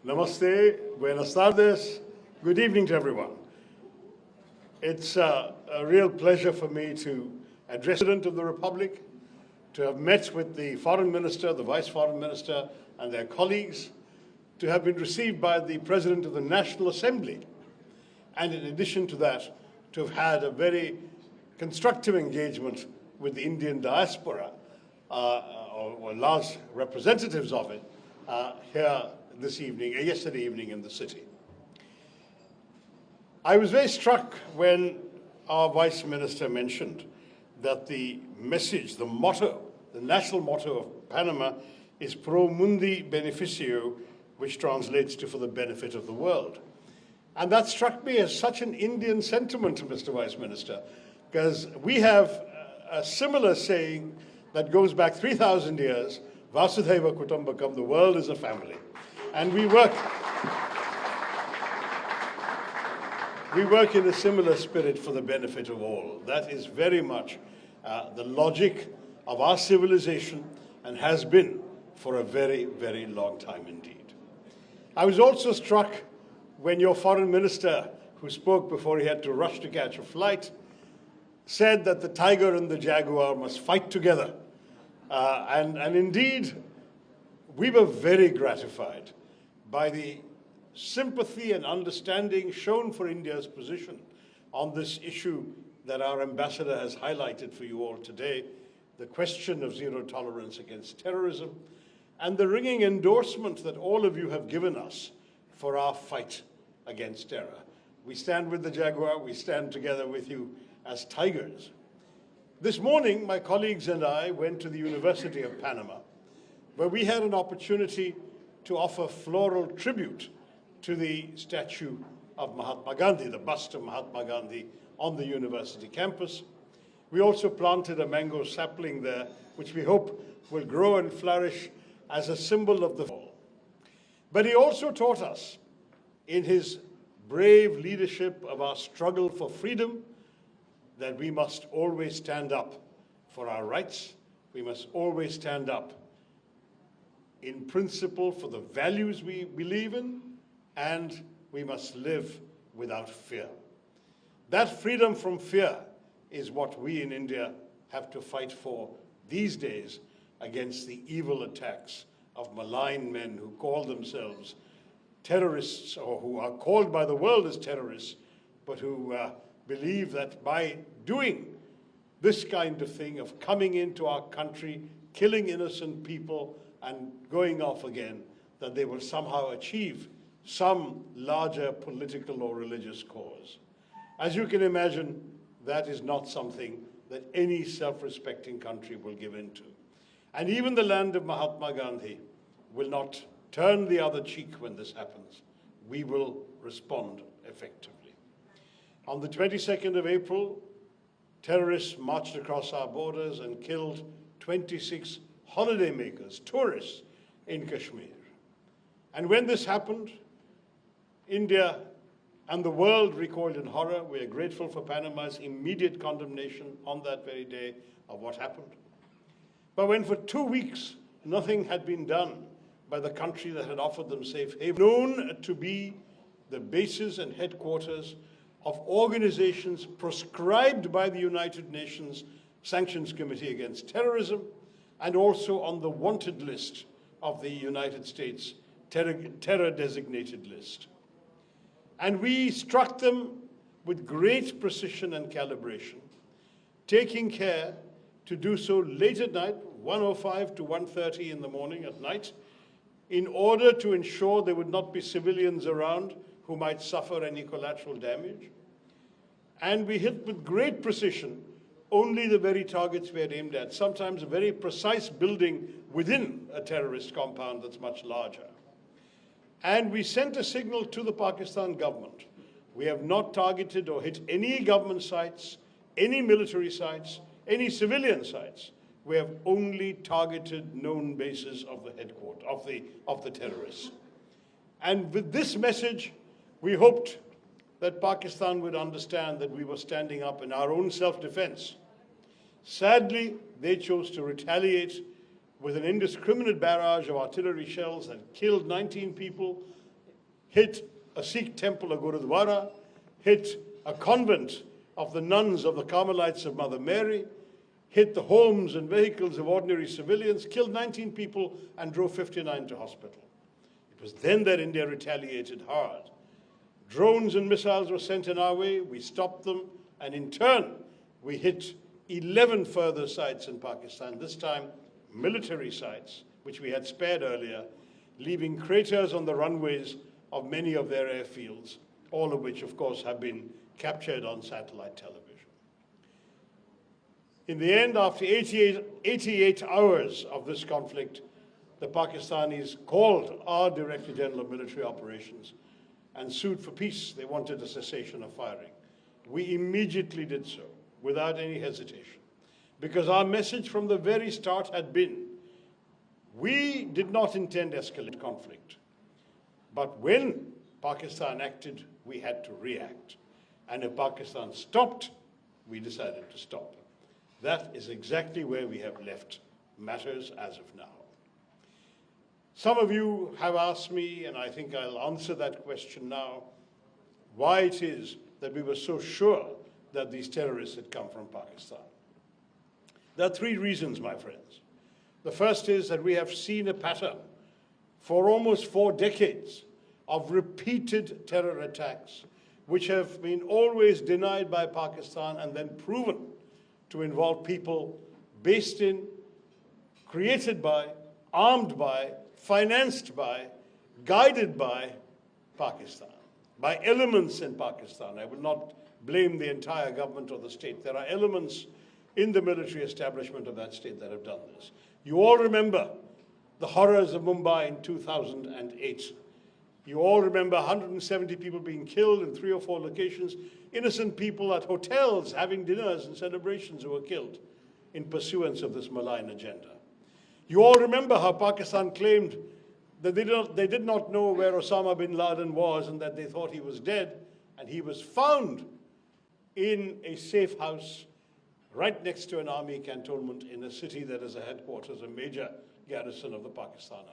Namaste, buenas tardes, good evening to everyone. It's a real pleasure for me to address the President of the Republic, to have met with the Foreign Minister, the Vice Foreign Minister, and their colleagues, to have been received by the President of the National Assembly, and in addition to that, to have had a very constructive engagement with the Indian diaspora, or large representatives of it, here this evening, yesterday evening in the city. I was very struck when our Vice Minister mentioned that the message, the motto, the national motto of Panama is Pro Mundi Beneficio, which translates to for the benefit of the world. And that struck me as such an Indian sentiment, Mr. Vice Minister, because we have a similar saying that goes back 3,000 years, Vasudhaiva Kutumbakam, the world is a family. And we work in a similar spirit for the benefit of all. That is very much the logic of our civilization and has been for a very, very long time indeed. I was also struck when your foreign minister, who spoke before he had to rush to catch a flight, said that the tiger and the jaguar must fight together. And indeed, we were very gratified by the sympathy and understanding shown for India's position on this issue that our ambassador has highlighted for you all today, the question of zero tolerance against terrorism, and the ringing endorsement that all of you have given us for our fight against terror. We stand with the jaguar, we stand together with you as tigers. This morning, my colleagues and I went to the University of Panama, where we had an opportunity to offer floral tribute to the statue of Mahatma Gandhi, the bust of Mahatma Gandhi on the university campus. We also planted a mango sapling there, which we hope will grow and flourish as a symbol of the fall. But he also taught us, in his brave leadership of our struggle for freedom, that we must always stand up for our rights. We must always stand up in principle for the values we believe in, and we must live without fear. That freedom from fear is what we in India have to fight for these days against the evil attacks of malign men who call themselves terrorists, or who are called by the world as terrorists, but who believe that by doing this kind of thing, of coming into our country, killing innocent people, and going off again, that they will somehow achieve some larger political or religious cause. As you can imagine, that is not something that any self-respecting country will give in to. And even the land of Mahatma Gandhi will not turn the other cheek when this happens. We will respond effectively. On the 22nd of April, terrorists marched across our borders and killed 26 holidaymakers, tourists in Kashmir. And when this happened, India and the world recoiled in horror. We are grateful for Panama's immediate condemnation on that very day of what happened. But when for 2 weeks nothing had been done by the country that had offered them safe haven, known to be the bases and headquarters of organizations proscribed by the United Nations Sanctions Committee Against Terrorism, and also on the wanted list of the United States terror-designated list. And we struck them with great precision and calibration, taking care to do so late at night, 1:05 to 1:30 in the morning at night, in order to ensure there would not be civilians around who might suffer any collateral damage. And we hit with great precision only the very targets we had aimed at, sometimes a very precise building within a terrorist compound that's much larger. And we sent a signal to the Pakistan government. We have not targeted or hit any government sites, any military sites, any civilian sites. We have only targeted known bases of the headquarters, of the terrorists. And with this message, we hoped that Pakistan would understand that we were standing up in our own self-defense. Sadly, they chose to retaliate with an indiscriminate barrage of artillery shells that killed 19 people, hit a Sikh temple, a Gurudwara, hit a convent of the nuns of the Carmelites of Mother Mary, hit the homes and vehicles of ordinary civilians, killed 19 people and drove 59 to hospital. It was then that India retaliated hard. Drones and missiles were sent in our way, we stopped them, and in turn, we hit 11 further sites in Pakistan, this time military sites, which we had spared earlier, leaving craters on the runways of many of their airfields, all of which, of course, have been captured on satellite television. In the end, after 88 hours of this conflict, the Pakistanis called our Director General of Military Operations and sued for peace. They wanted a cessation of firing. We immediately did so, without any hesitation, because our message from the very start had been, we did not intend to escalate conflict, but when Pakistan acted, we had to react. And if Pakistan stopped, we decided to stop. That is exactly where we have left matters as of now. Some of you have asked me, and I think I'll answer that question now, why it is that we were so sure that these terrorists had come from Pakistan. There are three reasons, my friends. The first is that we have seen a pattern for almost 4 decades of repeated terror attacks, which have been always denied by Pakistan and then proven to involve people based in, created by, armed by, financed by, guided by Pakistan, by elements in Pakistan. I will not blame the entire government or the state. There are elements in the military establishment of that state that have done this. You all remember the horrors of Mumbai in 2008. You all remember 170 people being killed in 3 or 4 locations, innocent people at hotels having dinners and celebrations who were killed in pursuance of this malign agenda. You all remember how Pakistan claimed that they did not know where Osama bin Laden was and that they thought he was dead, and he was found in a safe house right next to an army cantonment in a city that is a headquarters, a major garrison of the Pakistan army.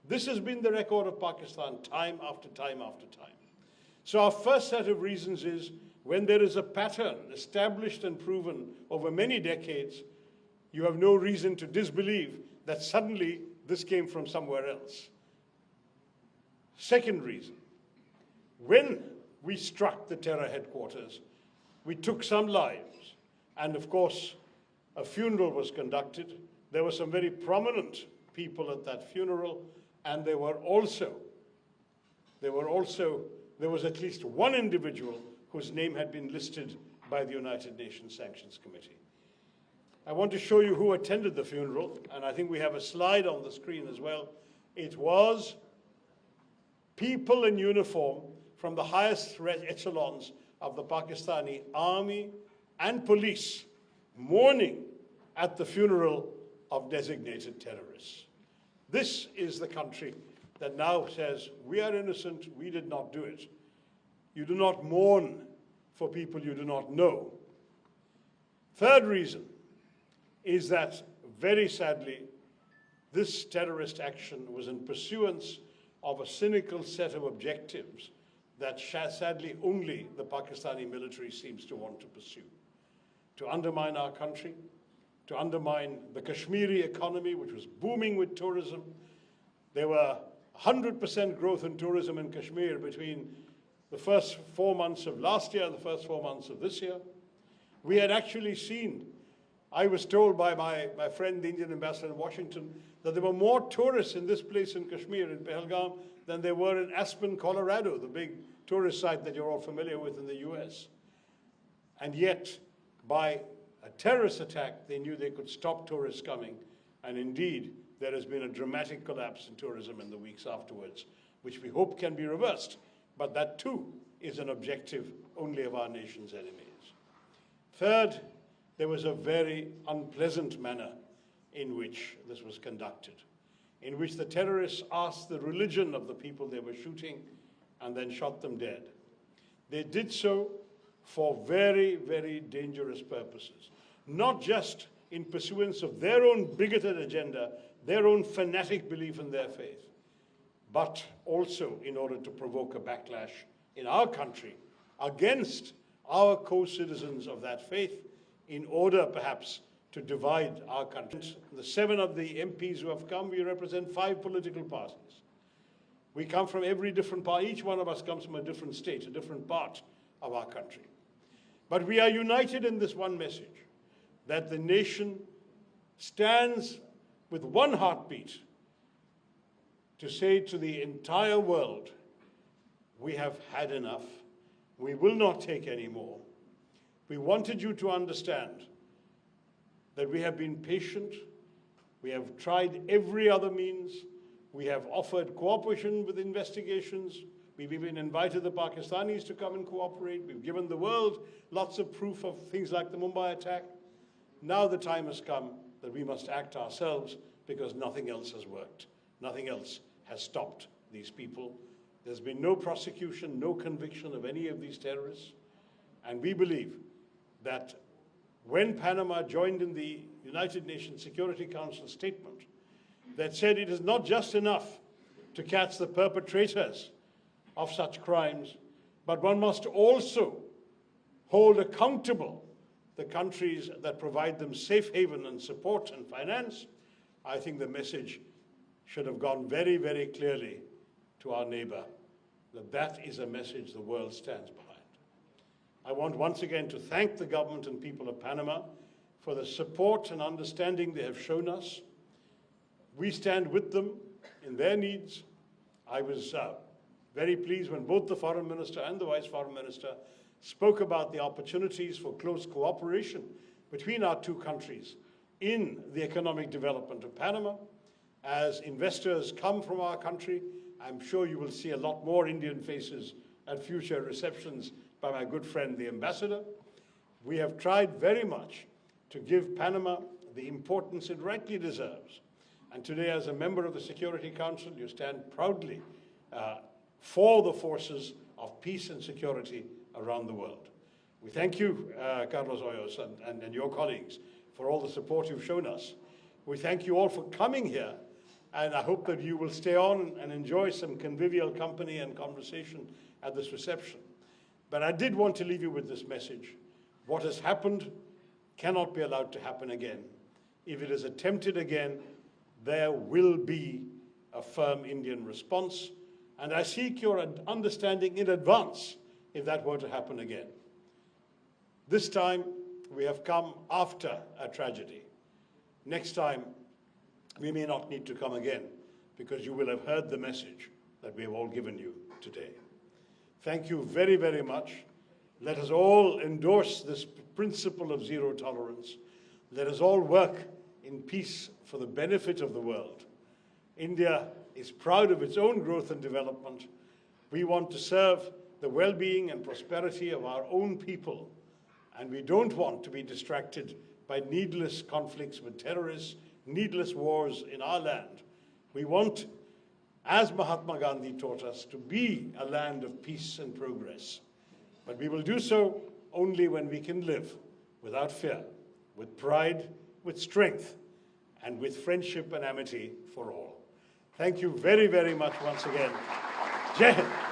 This has been the record of Pakistan time after time after time. So our first set of reasons is when there is a pattern established and proven over many decades, you have no reason to disbelieve that suddenly this came from somewhere else. Second reason, when we struck the terror headquarters, we took some lives, and of course, a funeral was conducted. There were some very prominent people at that funeral, and there was at least one individual whose name had been listed by the United Nations Sanctions Committee. I want to show you who attended the funeral, and I think we have a slide on the screen as well. It was people in uniform from the highest echelons of the Pakistani army and police mourning at the funeral of designated terrorists. This is the country that now says, we are innocent, we did not do it. You do not mourn for people you do not know. Third reason is that, very sadly, this terrorist action was in pursuance of a cynical set of objectives that sadly only the Pakistani military seems to want to pursue. To undermine our country, to undermine the Kashmiri economy, which was booming with tourism. There were 100% growth in tourism in Kashmir between the first 4 months of last year and the first 4 months of this year. We had actually seen, I was told by my friend, the Indian ambassador in Washington, that there were more tourists in this place in Kashmir, in Pahalgam, than there were in Aspen, Colorado, the big tourist site that you're all familiar with in the US. And yet, by a terrorist attack, they knew they could stop tourists coming. And indeed, there has been a dramatic collapse in tourism in the weeks afterwards, which we hope can be reversed. But that too is an objective only of our nation's enemies. Third, there was a very unpleasant manner in which this was conducted, in which the terrorists asked the religion of the people they were shooting and then shot them dead. They did so for very, very dangerous purposes, not just in pursuance of their own bigoted agenda, their own fanatic belief in their faith. but also in order to provoke a backlash in our country against our co-citizens of that faith, in order perhaps to divide our country. The 7 of the MPs who have come, we represent 5 political parties. We come from every different part. Each one of us comes from a different state, a different part of our country. But we are united in this one message, that the nation stands with one heartbeat to say to the entire world, we have had enough. We will not take any more. We wanted you to understand that we have been patient. We have tried every other means. We have offered cooperation with investigations. We've even invited the Pakistanis to come and cooperate. We've given the world lots of proof of things like the Mumbai attack. Now the time has come that we must act ourselves, because nothing else has worked. Nothing else has stopped these people. There's been no prosecution, no conviction of any of these terrorists. And we believe that when Panama joined in the United Nations Security Council statement that said it is not just enough to catch the perpetrators of such crimes, but one must also hold accountable the countries that provide them safe haven and support and finance, I think the message should have gone very, very clearly to our neighbor that that is a message the world stands behind. I want once again to thank the government and people of Panama for the support and understanding they have shown us. We stand with them in their needs. I was very pleased when both the Foreign Minister and the Vice Foreign Minister spoke about the opportunities for close cooperation between our two countries in the economic development of Panama. As investors come from our country, I'm sure you will see a lot more Indian faces at future receptions by my good friend, the ambassador. We have tried very much to give Panama the importance it rightly deserves. And today, as a member of the Security Council, you stand proudly for the forces of peace and security around the world. We thank you, Carlos Hoyos, and your colleagues for all the support you've shown us. We thank you all for coming here, and I hope that you will stay on and enjoy some convivial company and conversation at this reception. But I did want to leave you with this message. What has happened cannot be allowed to happen again. If it is attempted again, there will be a firm Indian response, and I seek your understanding in advance if that were to happen again. This time, we have come after a tragedy. Next time, we may not need to come again, because you will have heard the message that we have all given you today. Thank you very, very much. Let us all endorse this principle of zero tolerance. Let us all work in peace for the benefit of the world. India is proud of its own growth and development. We want to serve the well-being and prosperity of our own people, and we don't want to be distracted by needless conflicts with terrorists, needless wars in our land. We want, as Mahatma Gandhi taught us, to be a land of peace and progress. But we will do so only when we can live without fear, with pride, with strength, and with friendship and amity for all. Thank you very, very much once again. Jai Hind.